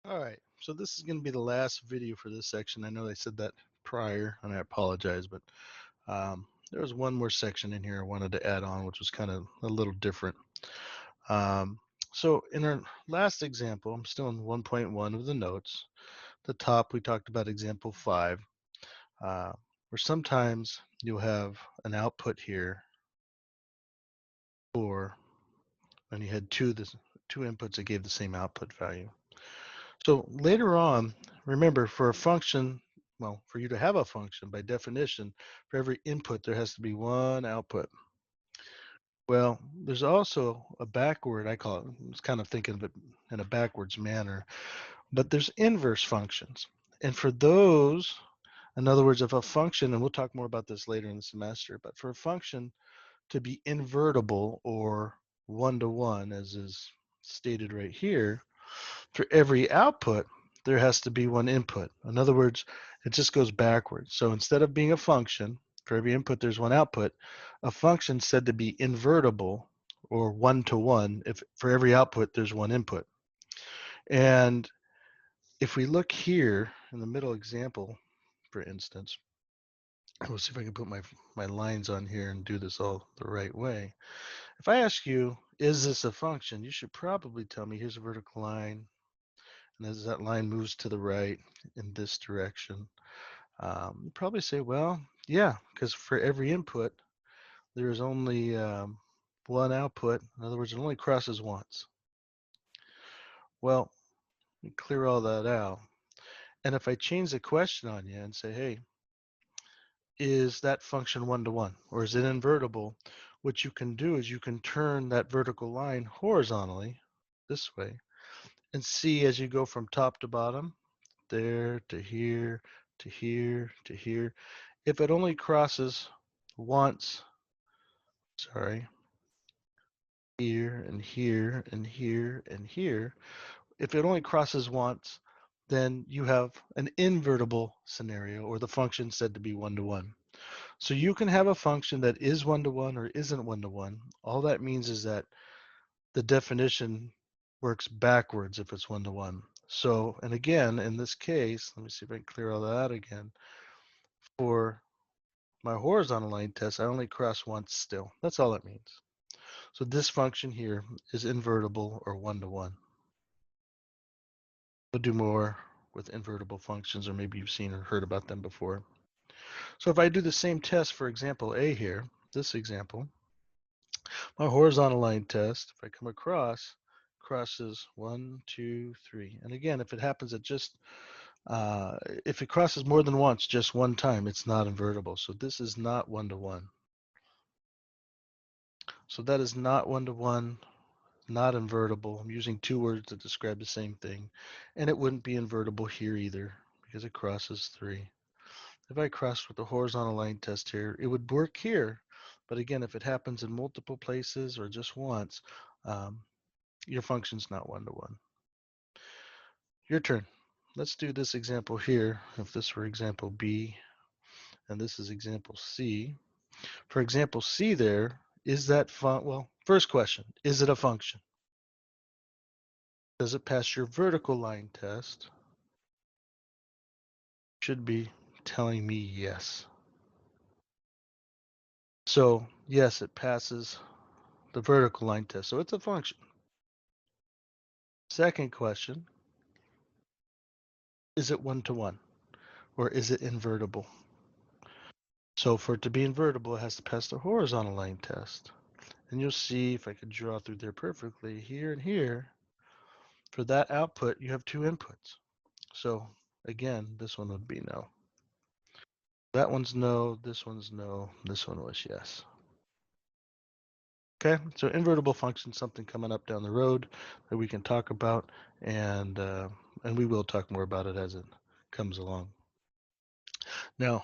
All right, so this is going to be the last video for this section. I know I said that prior, and I apologize, but there was one more section in here I wanted to add on, which was kind of a little different. Um, so in our last example, I'm still in 1.1 of the notes. The top, we talked about example 5, where sometimes you'll have an output here, or when you had two inputs that gave the same output value. So later on, remember for a function, well, for you to have a function, by definition, for every input, there has to be one output. Well, there's also a backward, I call it, I was kind of thinking of it in a backwards manner, but there's inverse functions. And for those, in other words, if a function, and we'll talk more about this later in the semester, but for a function to be invertible or one-to-one, as is stated right here, for every output, there has to be one input. In other words, it just goes backwards. So instead of being a function, for every input there's one output, a function said to be invertible or one-to-one if for every output there's one input. And if we look here in the middle example, for instance, we'll see if I can put my lines on here and do this all the right way. If I ask you, is this a function? You should probably tell me, here's a vertical line, and as that line moves to the right in this direction, you probably say, well, yeah, because for every input, there is only one output. In other words, it only crosses once. Well, we clear all that out. And if I change the question on you and say, hey, is that function one-to-one or is it invertible? What you can do is you can turn that vertical line horizontally this way and see as you go from top to bottom, there to here to here to here. If it only crosses once, sorry, here and here and here and here, if it only crosses once, then you have an invertible scenario, or the function said to be one-to-one. So you can have a function that is one-to-one or isn't one-to-one. All that means is that the definition works backwards if it's one-to-one. So, and again, in this case, let me see if I can clear all that again. For my horizontal line test, I only cross once still. That's all it means. So this function here is invertible or one-to-one. We'll do more with invertible functions, or maybe you've seen or heard about them before. So if I do the same test for example A here, this example, my horizontal line test, if I come across, crosses 1, 2, 3. And again, if it happens at just, if it crosses more than once, just one time, it's not invertible. So this is not one-to-one. So that is not one-to-one, not invertible. I'm using two words to describe the same thing. And it wouldn't be invertible here either because it crosses 3. If I cross with the horizontal line test here, it would work here. But again, if it happens in multiple places or just once, um, your function's not one-to-one. Your turn. Let's do this example here. If this were example B, and this is example C. For example C there, is that well, first question, is it a function? Does it pass your vertical line test? Should be telling me yes. So yes, it passes the vertical line test. So it's a function. Second question, is it one-to-one or is it invertible? So for it to be invertible, it has to pass the horizontal line test. And you'll see if I could draw through there perfectly here and here. For that output, you have two inputs. So again, this one would be no. That one's no, this one's no, this one was yes. Okay, so invertible function, something coming up down the road that we can talk about, and we will talk more about it as it comes along. Now,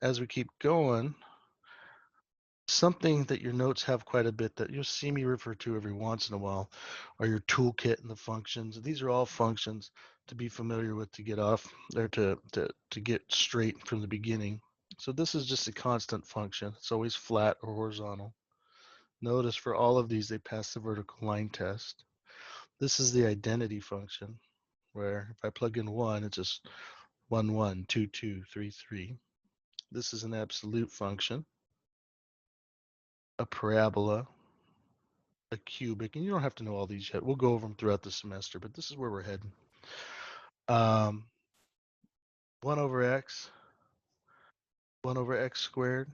as we keep going, something that your notes have quite a bit that you'll see me refer to every once in a while are your toolkit and the functions. These are all functions to be familiar with to get off or to get straight from the beginning. So this is just a constant function. It's always flat or horizontal. Notice for all of these, they pass the vertical line test. This is the identity function. where if I plug in 1, it's just 1, 1, 2, 2, 3, 3. This is an absolute function, a parabola, a cubic, and you don't have to know all these yet. We'll go over them throughout the semester, but this is where we're heading. 1 over x, 1 over x squared,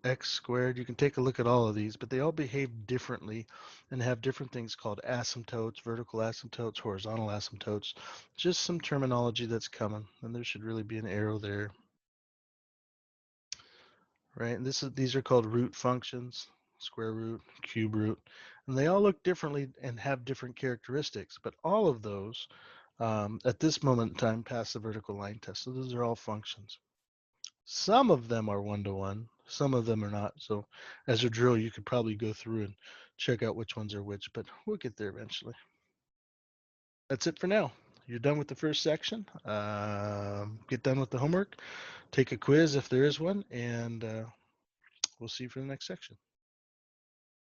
x squared. You can take a look at all of these, but they all behave differently and have different things called asymptotes, vertical asymptotes, horizontal asymptotes. Just some terminology that's coming, and there should really be an arrow there. Right, and these are called root functions, square root, cube root, and they all look differently and have different characteristics, but all of those at this moment in time pass the vertical line test. So those are all functions. Some of them are one-to-one, some of them are not. So as a drill, you could probably go through and check out which ones are which, but we'll get there eventually. That's it for now. You're done with the first section. Get done with the homework, take a quiz if there is one, and we'll see you for the next section.